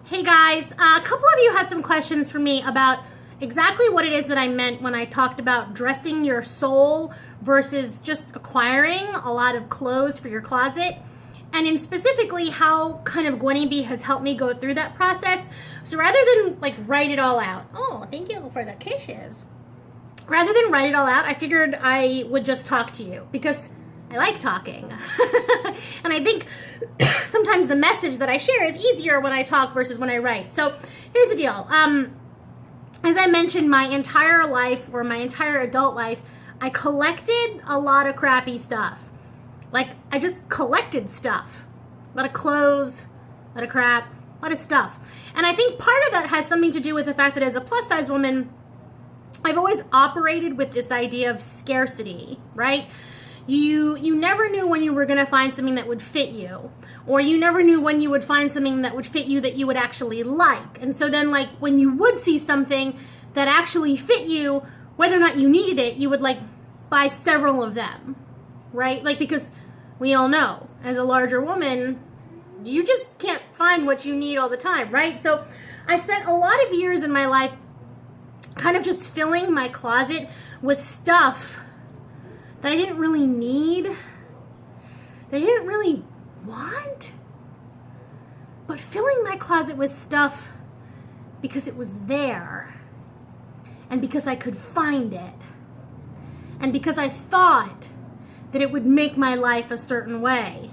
Hey guys, a couple of you had some questions for me about exactly what it is that I meant when I talked about dressing your soul versus just acquiring a lot of clothes for your closet. And in specifically how kind of Gwynnie Bee has helped me go through that process. So rather than like write it all out, oh, thank you for the kisses. Rather than write it all out, I figured I would just talk to you because I like talking. And I think sometimes the message that I share is easier when I talk versus when I write. So here's the deal. As I mentioned, my entire life, or my entire adult life, I collected a lot of crappy stuff. Like, I just collected stuff. A lot of clothes, a lot of crap, a lot of stuff. And I think part of that has something to do with the fact that as a plus size woman, I've always operated with this idea of scarcity, right? You never knew when you were going to find something that would fit you, or you never knew when you would find something that would fit you that you would actually like. And so then, like, when you would see something that actually fit you, whether or not you needed it, you would like buy several of them, right? Like, because we all know as a larger woman, you just can't find what you need all the time, right? So I spent a lot of years in my life kind of just filling my closet with stuff that I didn't really need, that I didn't really want, but filling my closet with stuff because it was there, and because I could find it, and because I thought that it would make my life a certain way.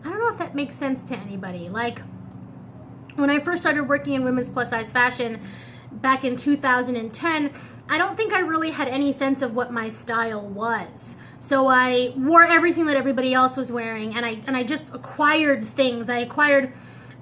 I don't know if that makes sense to anybody. Like, when I first started working in women's plus size fashion back in 2010, I don't think I really had any sense of what my style was. So I wore everything that everybody else was wearing, and I just acquired things. I acquired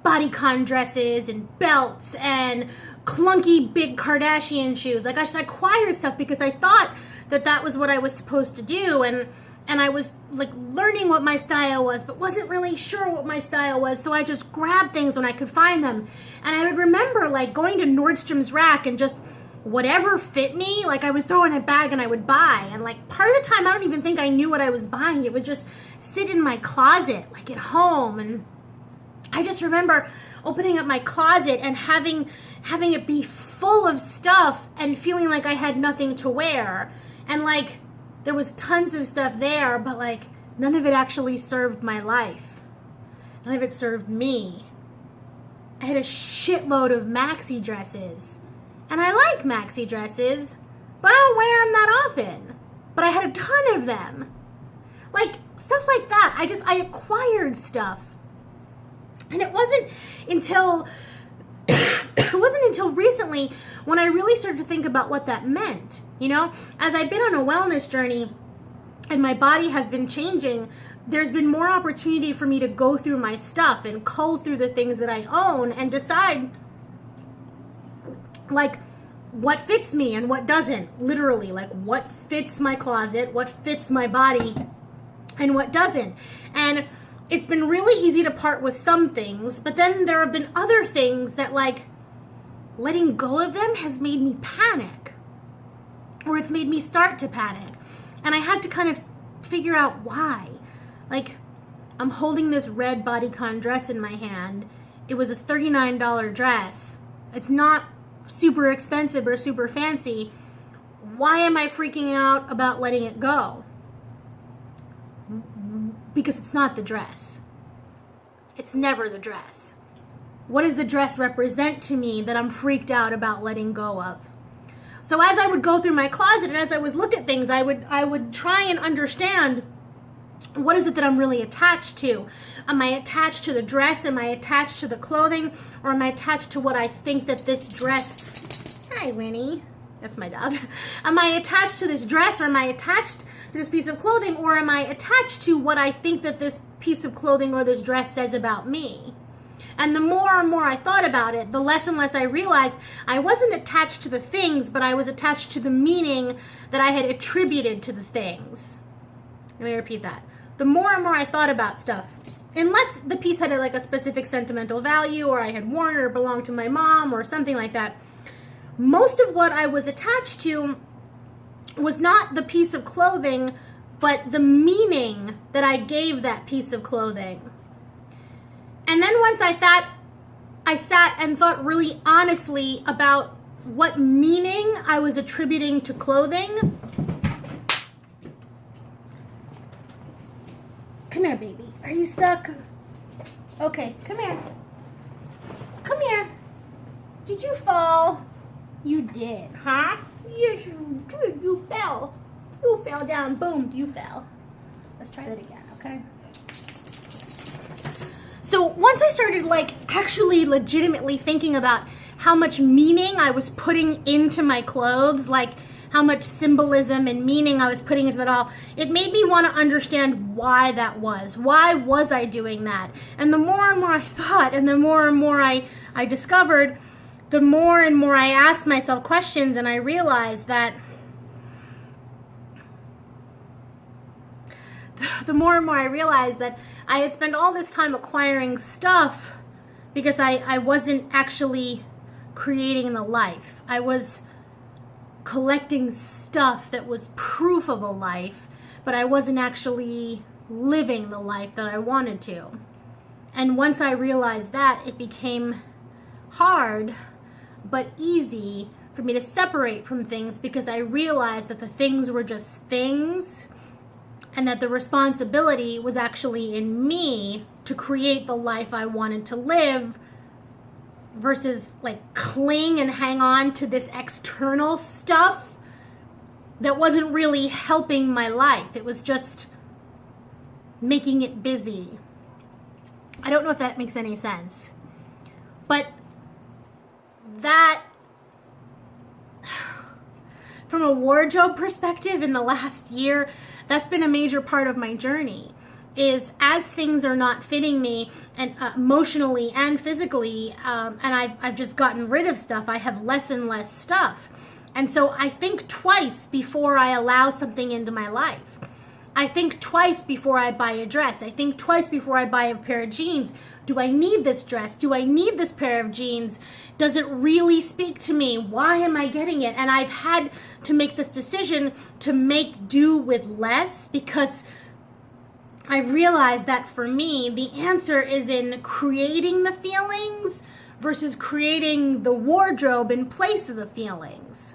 bodycon dresses and belts and clunky big Kardashian shoes. Like, I just acquired stuff because I thought that that was what I was supposed to do, and I was like learning what my style was, but wasn't really sure what my style was. So I just grabbed things when I could find them. And I would remember like going to Nordstrom's rack and just whatever fit me, like I would throw in a bag and I would buy. And like part of the time I don't even think I knew what I was buying. It would just sit in my closet, like at home. And I just remember opening up my closet and having it be full of stuff and feeling like I had nothing to wear. And like there was tons of stuff there, but like none of it actually served my life. None of it served me. I had a shitload of maxi dresses. And I like maxi dresses, but I don't wear them that often. But I had a ton of them. Like, stuff like that. I acquired stuff. And it wasn't until recently when I really started to think about what that meant. You know, as I've been on a wellness journey and my body has been changing, there's been more opportunity for me to go through my stuff and cull through the things that I own and decide like what fits me and what doesn't. Literally, like what fits my closet, what fits my body, and what doesn't. And it's been really easy to part with some things, but then there have been other things that like letting go of them has made me panic, or it's made me start to panic. And I had to kind of figure out why. Like, I'm holding this red bodycon dress in my hand. It was a $39 dress. It's not super expensive or super fancy. Why am I freaking out about letting it go? Because it's not the dress. It's never the dress. What does the dress represent to me that I'm freaked out about letting go of? So as I would go through my closet and as I was looking at things, I would try and understand, what is it that I'm really attached to? Am I attached to the dress? Am I attached to the clothing? Or am I attached to what I think that this dress... Hi, Winnie. That's my dog. Am I attached to this dress, or am I attached to this piece of clothing? Or am I attached to what I think that this piece of clothing or this dress says about me? And the more and more I thought about it, the less and less I realized I wasn't attached to the things, but I was attached to the meaning that I had attributed to the things. Let me repeat that. The more and more I thought about stuff, unless the piece had like a specific sentimental value, or I had worn it or belonged to my mom or something like that, most of what I was attached to was not the piece of clothing, but the meaning that I gave that piece of clothing. And then once I thought I sat and thought really honestly about what meaning I was attributing to clothing. Come here, baby. Are you stuck? Okay, come here. Come here. Did you fall? You did, huh? Yes, you did. You fell. You fell down. Boom, you fell. Let's try that again, okay? So once I started like actually legitimately thinking about how much meaning I was putting into my clothes, like how much symbolism and meaning I was putting into it all, it made me want to understand why that was. Why was I doing that? And the more and more I thought, and the more and more I discovered, the more and more I asked myself questions, and I realized that I had spent all this time acquiring stuff because I wasn't actually creating the life. I was collecting stuff that was proof of a life, but I wasn't actually living the life that I wanted to. And once I realized that, it became hard but easy for me to separate from things, because I realized that the things were just things, and that the responsibility was actually in me to create the life I wanted to live, versus like cling and hang on to this external stuff that wasn't really helping my life. It was just making it busy. I don't know if that makes any sense. But that, from a wardrobe perspective, in the last year, that's been a major part of my journey. Is as things are not fitting me, and emotionally and physically, and I've just gotten rid of stuff. I have less and less stuff, and so I think twice before I allow something into my life. I think twice before I buy a dress. I think twice before I buy a pair of jeans. Do I need this dress? Do I need this pair of jeans? Does it really speak to me? Why am I getting it? And I've had to make this decision to make do with less, because I realized that for me, the answer is in creating the feelings versus creating the wardrobe in place of the feelings.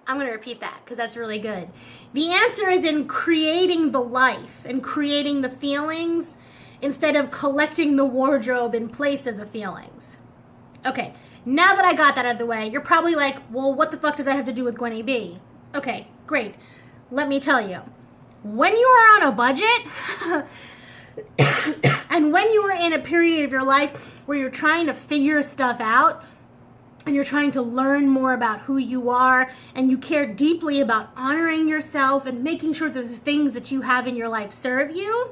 I'm going to repeat that because that's really good. The answer is in creating the life and creating the feelings instead of collecting the wardrobe in place of the feelings. Okay, now that I got that out of the way, you're probably like, well, what the fuck does that have to do with Gwynnie Bee? Okay, great. Let me tell you. When you are on a budget, and when you are in a period of your life where you're trying to figure stuff out, and you're trying to learn more about who you are, and you care deeply about honoring yourself and making sure that the things that you have in your life serve you,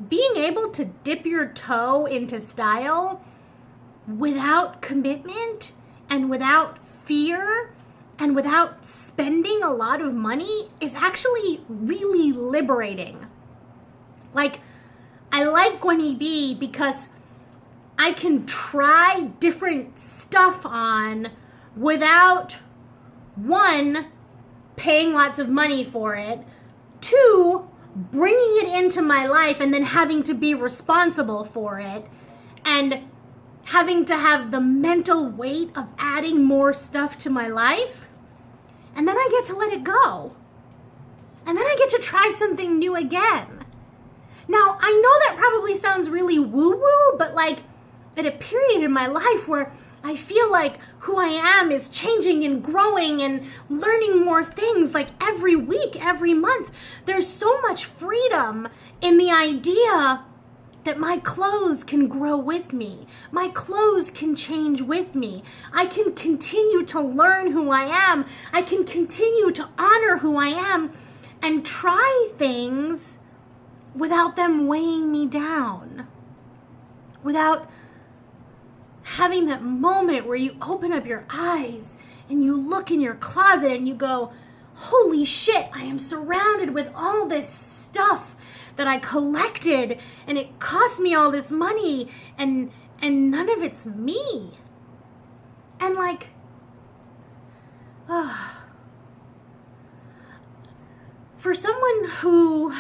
being able to dip your toe into style without commitment and without fear and without spending a lot of money is actually really liberating. Like, I like Gwynnie Bee because I can try different stuff on without, one, paying lots of money for it, two, bringing it into my life and then having to be responsible for it, and having to have the mental weight of adding more stuff to my life. And then I get to let it go. And then I get to try something new again. Now, I know that probably sounds really woo-woo, but like at a period in my life where I feel like who I am is changing and growing and learning more things like every week, every month, there's so much freedom in the idea that my clothes can grow with me. My clothes can change with me. I can continue to learn who I am. I can continue to honor who I am and try things without them weighing me down. Without having that moment where you open up your eyes and you look in your closet and you go, holy shit, I am surrounded with all this stuff that I collected, and it cost me all this money, and none of it's me. And like, for someone who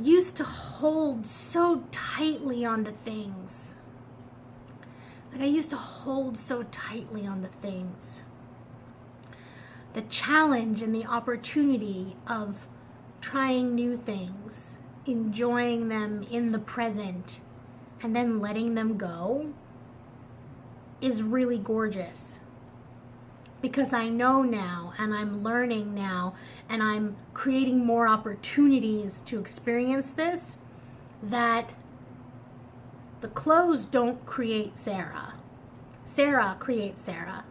used to hold so tightly onto things. Like I used to hold so tightly onto things. The challenge and the opportunity of trying new things, enjoying them in the present, and then letting them go is really gorgeous. Because I know now, and I'm learning now, and I'm creating more opportunities to experience this, that the clothes don't create Sarah. Sarah creates Sarah.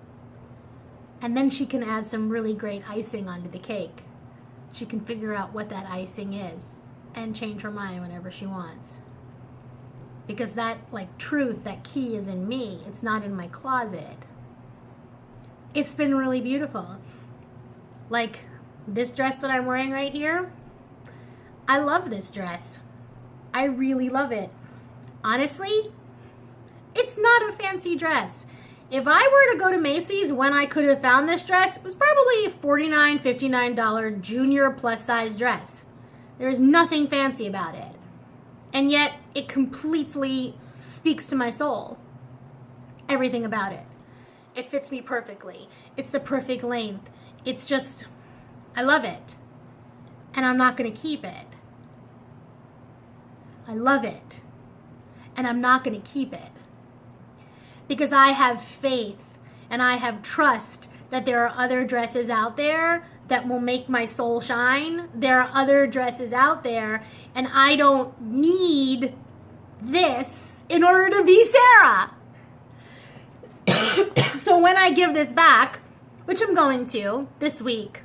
And then she can add some really great icing onto the cake. She can figure out what that icing is and change her mind whenever she wants. Because that, like, truth, that key is in me. It's not in my closet. It's been really beautiful. Like this dress that I'm wearing right here. I love this dress. I really love it. Honestly, it's not a fancy dress. If I were to go to Macy's when I could have found this dress, it was probably a $49, $59 junior plus size dress. There is nothing fancy about it. And yet it completely speaks to my soul. Everything about it. It fits me perfectly. It's the perfect length. It's just, I love it. And I'm not going to keep it. I love it. And I'm not going to keep it. Because I have faith and I have trust that there are other dresses out there that will make my soul shine. There are other dresses out there, and I don't need this in order to be Sarah. So when I give this back, which I'm going to this week,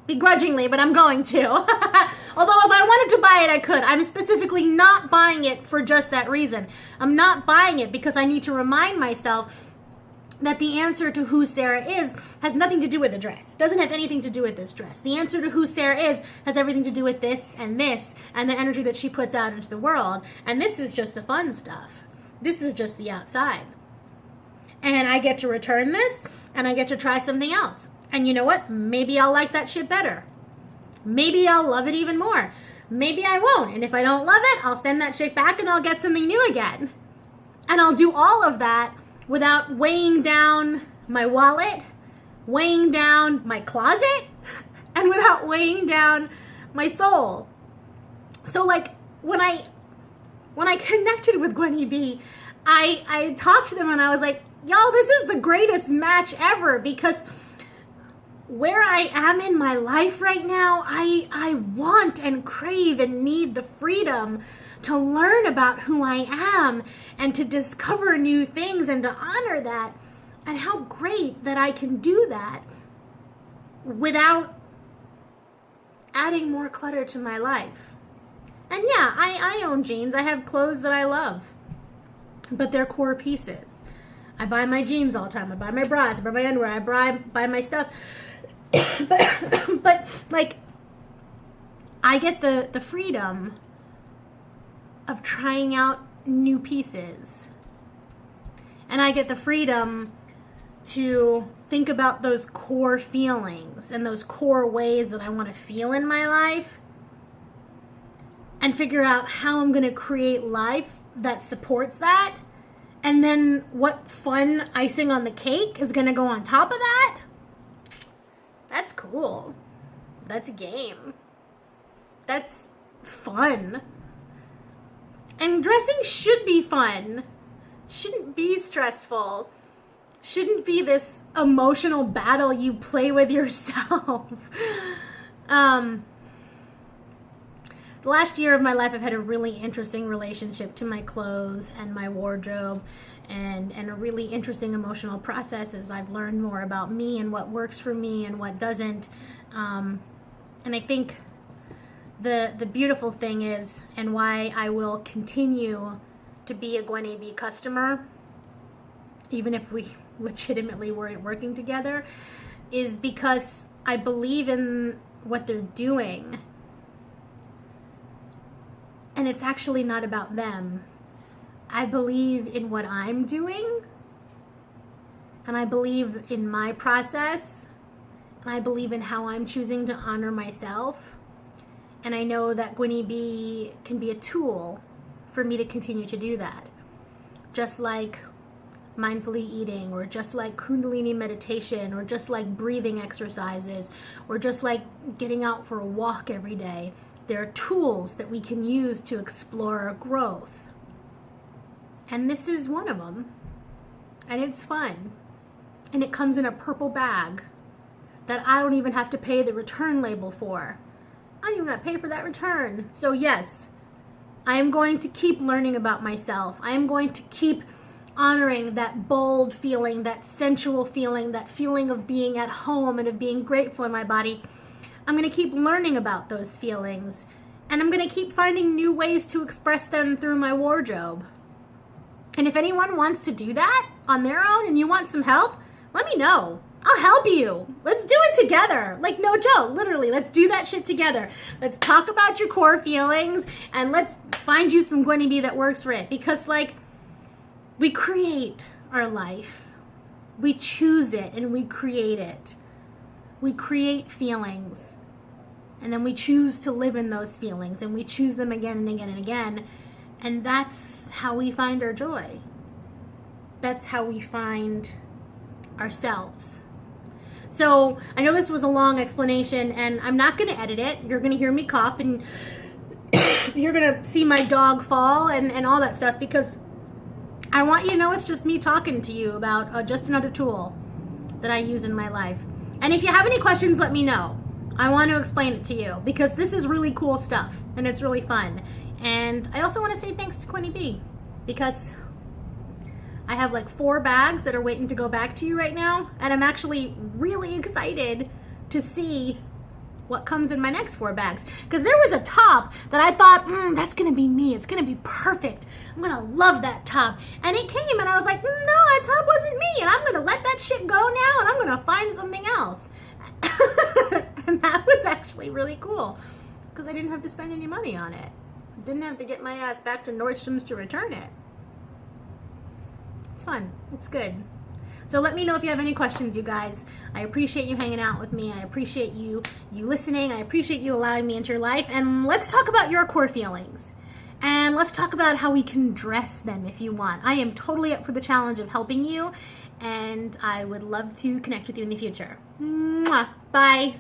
begrudgingly, but I'm going to. Although if I wanted to buy it, I could. I'm specifically not buying it for just that reason. I'm not buying it because I need to remind myself that the answer to who Sarah is has nothing to do with the dress. It doesn't have anything to do with this dress. The answer to who Sarah is has everything to do with this, and the energy that she puts out into the world. And this is just the fun stuff. This is just the outside. And I get to return this, and I get to try something else. And you know what? Maybe I'll like that shit better. Maybe I'll love it even more. Maybe I won't. And if I don't love it, I'll send that shit back and I'll get something new again. And I'll do all of that without weighing down my wallet, weighing down my closet, and without weighing down my soul. So like when I connected with Gwynnie Bee, I talked to them and I was like, y'all, this is the greatest match ever, because where I am in my life right now, I want and crave and need the freedom to learn about who I am and to discover new things and to honor that. And how great that I can do that without adding more clutter to my life. And yeah, I own jeans. I have clothes that I love, but they're core pieces. I buy my jeans all the time. I buy my bras. I buy my underwear. I buy my stuff. but like, I get the freedom of trying out new pieces. And I get the freedom to think about those core feelings and those core ways that I want to feel in my life, and figure out how I'm going to create life that supports that. And then what fun icing on the cake is going to go on top of that? That's cool. That's a game. That's fun. And dressing should be fun. Shouldn't be stressful. Shouldn't be this emotional battle you play with yourself. The last year of my life, I've had a really interesting relationship to my clothes and my wardrobe, and a really interesting emotional process as I've learned more about me and what works for me and what doesn't. And I think the beautiful thing is, and why I will continue to be a Gwynnie Bee customer, even if we legitimately weren't working together, is because I believe in what they're doing. And it's actually not about them. I believe in what I'm doing, and I believe in my process, and I believe in how I'm choosing to honor myself And I know that Gwynnie Bee can be a tool for me to continue to do that. Just like mindfully eating, or just like Kundalini meditation, or just like breathing exercises, or just like getting out for a walk every day. There are tools that we can use to explore our growth. And this is one of them. And it's fun. And it comes in a purple bag that I don't even have to pay the return label for. I don't even have to pay for that return. So yes, I am going to keep learning about myself. I am going to keep honoring that bold feeling, that sensual feeling, that feeling of being at home and of being grateful in my body. I'm going to keep learning about those feelings. And I'm going to keep finding new ways to express them through my wardrobe. And if anyone wants to do that on their own and you want some help, let me know. I'll help you. Let's do it together. Like, no joke, literally, let's do that shit together. Let's talk about your core feelings and let's find you some Gwynnie Bee that works for it. Because, like, we create our life. We choose it and we create it. We create feelings. And then we choose to live in those feelings and we choose them again and again and again. And that's how we find our joy. That's how we find ourselves. So I know this was a long explanation and I'm not going to edit it. You're going to hear me cough and you're going to see my dog fall and all that stuff, because I want you to know it's just me talking to you about just another tool that I use in my life. And if you have any questions, let me know. I want to explain it to you because this is really cool stuff and it's really fun. And I also want to say thanks to Gwynnie Bee, because I have like 4 bags that are waiting to go back to you right now. And I'm actually really excited to see what comes in my next 4 bags. Because there was a top that I thought, that's going to be me. It's going to be perfect. I'm going to love that top. And it came and I was like, no, that top wasn't me. And I'm going to let that shit go now and I'm going to find something else. And that was actually really cool because I didn't have to spend any money on it. Didn't have to get my ass back to Nordstrom's to return it. It's fun. It's good. So let me know if you have any questions, you guys. I appreciate you hanging out with me. I appreciate you listening. I appreciate you allowing me into your life. And let's talk about your core feelings. And let's talk about how we can dress them if you want. I am totally up for the challenge of helping you. And I would love to connect with you in the future. Mwah. Bye.